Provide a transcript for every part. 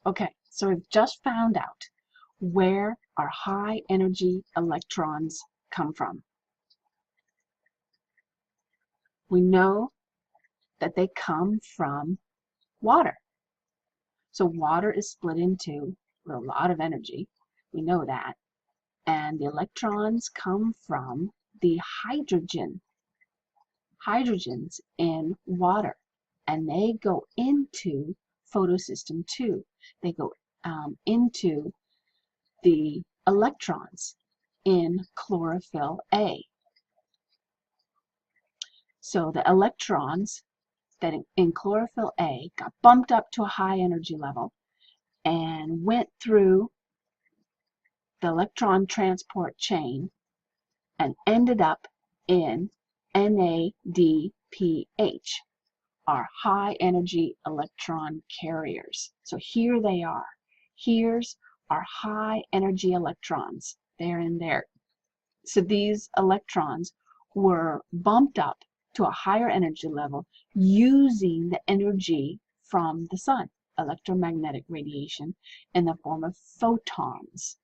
Okay, so we've just found out where our high energy electrons come from. We know that they come from water. So water is split into with a lot of energy. We know that. And the electrons come from the hydrogens in water. And they go into photosystem 2. They go into the electrons in chlorophyll A. So the electrons that in chlorophyll A got bumped up to a high energy level and went through the electron transport chain and ended up in NADPH, our high energy electron carriers. So here they are. Here's our high energy electrons. They're in there. So these electrons were bumped up to a higher energy level using the energy from the sun, electromagnetic radiation, in the form of photons.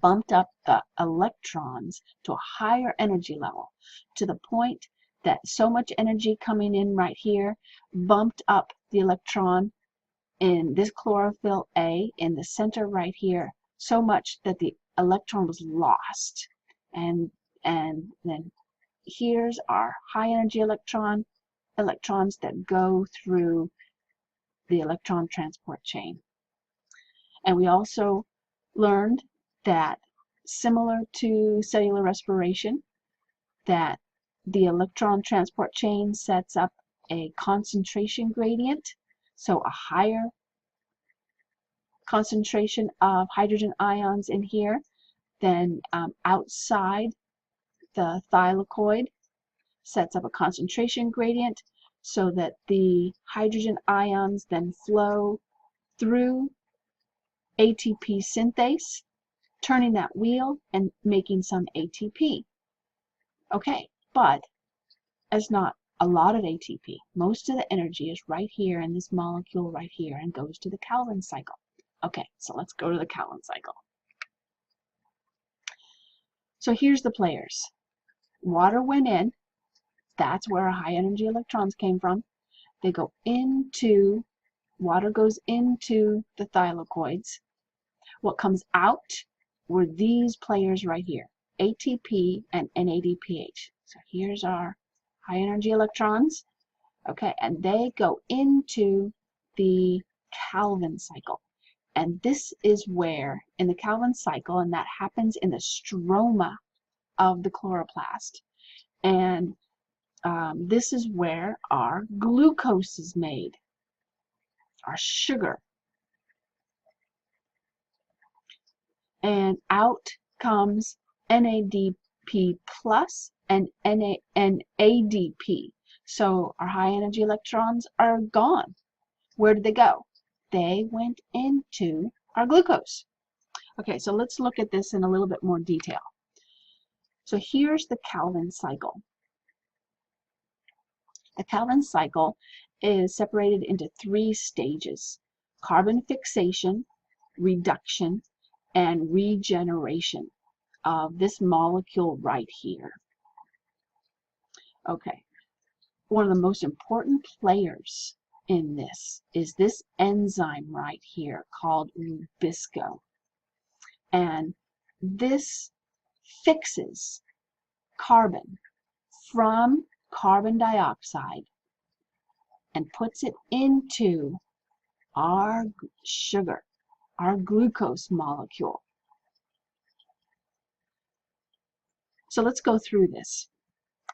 Bumped up the electrons to a higher energy level to the point that so much energy coming in right here bumped up the electron in this chlorophyll A in the center right here so much that the electron was lost. And then here's our high energy electrons that go through the electron transport chain. And we also learned that, similar to cellular respiration, that the electron transport chain sets up a concentration gradient. So a higher concentration of hydrogen ions in here than outside the thylakoid sets up a concentration gradient so that the hydrogen ions then flow through ATP synthase, turning that wheel and making some ATP. Okay, but it's not a lot of ATP. Most of the energy is right here in this molecule right here and goes to the Calvin cycle. Okay, so let's go to the Calvin cycle. So here's the players. Water went in. That's where our high energy electrons came from. They go into, water goes into the thylakoids. What comes out were these players right here, ATP and NADPH. So here's our high energy electrons. Okay, and they go into the Calvin cycle. And this is where, in the Calvin cycle, and that happens in the stroma of the chloroplast. And this is where our glucose is made, our sugar. And out comes NADP plus and ADP. So our high energy electrons are gone. Where did they go? They went into our glucose. Okay, so let's look at this in a little bit more detail. So here's the Calvin cycle. The Calvin cycle is separated into 3 stages: carbon fixation, reduction, and regeneration of this molecule right here. Okay, one of the most important players in this is this enzyme right here called Rubisco. And this fixes carbon from carbon dioxide and puts it into our sugar, our glucose molecule. So let's go through this.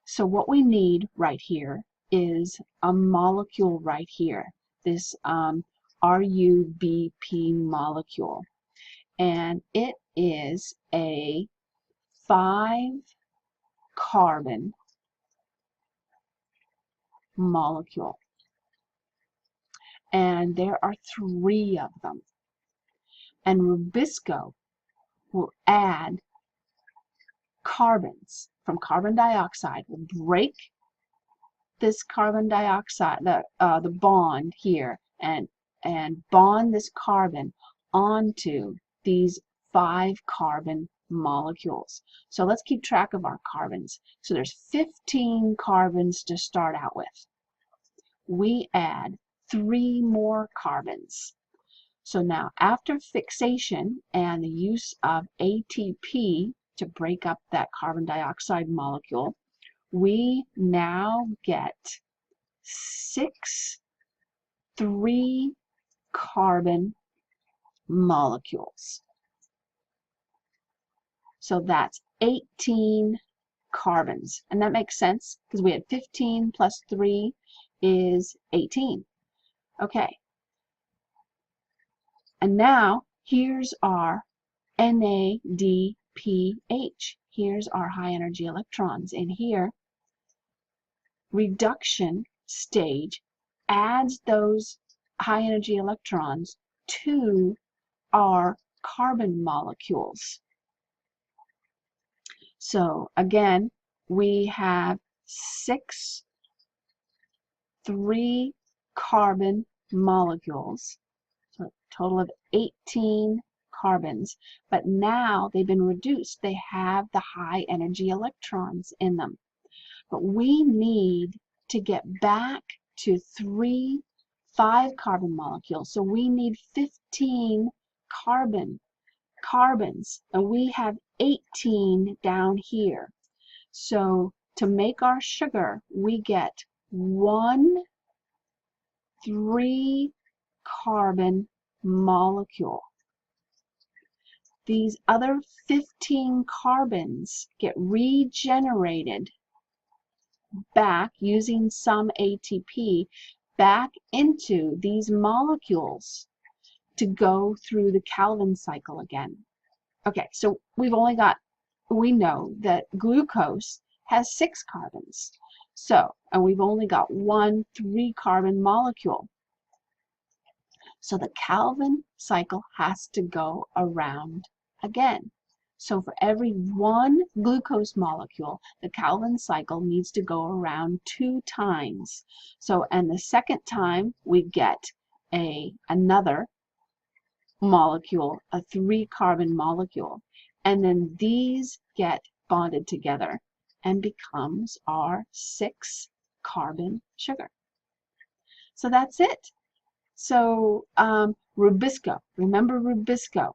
So what we need right here is a molecule right here, this RUBP molecule. And it is a 5-carbon molecule. And there are 3 of them. And Rubisco will add carbons from carbon dioxide, will break this carbon dioxide, the bond here, and and bond this carbon onto these 5 carbon molecules. So let's keep track of our carbons. So there's 15 carbons to start out with. We add 3 more carbons. So now after fixation and the use of ATP to break up that carbon dioxide molecule, we now get 6 3-carbon molecules. So that's 18 carbons. And that makes sense because we had 15 plus 3 is 18. Okay. And now here's our NADPH. Here's our high energy electrons. And here, reduction stage adds those high energy electrons to our carbon molecules. So again, we have 6 3-carbon molecules, so a total of 18 carbons, but now they've been reduced. They have the high energy electrons in them. But we need to get back to 3 5-carbon molecules. So we need 15 carbons, and we have 18 down here. So to make our sugar, we get 1 3-carbon molecule. These other 15 carbons get regenerated back using some ATP back into these molecules to go through the Calvin cycle again. Okay, so we know that glucose has 6 carbons. So, and we've only got 1 3-carbon molecule. So the Calvin cycle has to go around again. So for every 1 glucose molecule, the Calvin cycle needs to go around 2 times. So, and the second time we get another molecule, a 3-carbon molecule, and then these get bonded together and becomes our 6-carbon sugar. So that's it. So Rubisco, remember Rubisco,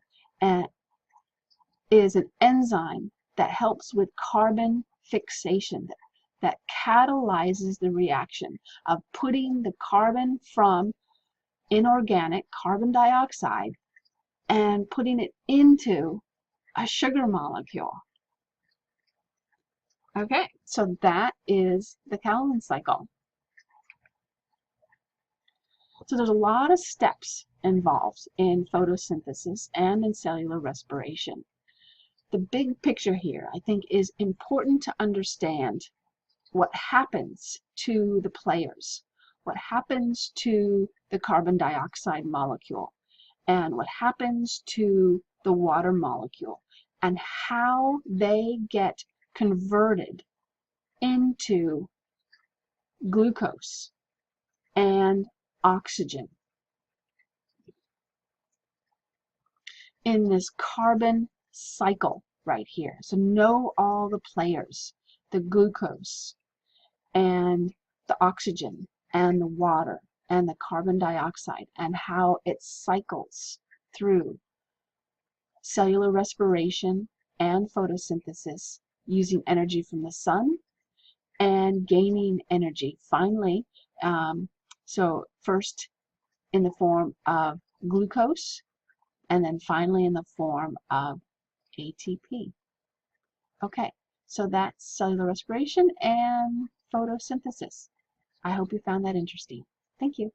is an enzyme that helps with carbon fixation, that catalyzes the reaction of putting the carbon from inorganic carbon dioxide and putting it into a sugar molecule. Okay, so that is the Calvin cycle. So there's a lot of steps involved in photosynthesis and in cellular respiration. The big picture here, I think, is important to understand what happens to the players, what happens to the carbon dioxide molecule, and what happens to the water molecule, and how they get converted into glucose and oxygen in this carbon cycle right here. So know all the players, the glucose and the oxygen and the water and the carbon dioxide, and how it cycles through cellular respiration and photosynthesis using energy from the sun and gaining energy finally, so first in the form of glucose and then finally in the form of ATP. Okay, so that's cellular respiration and photosynthesis. I hope you found that interesting. Thank you.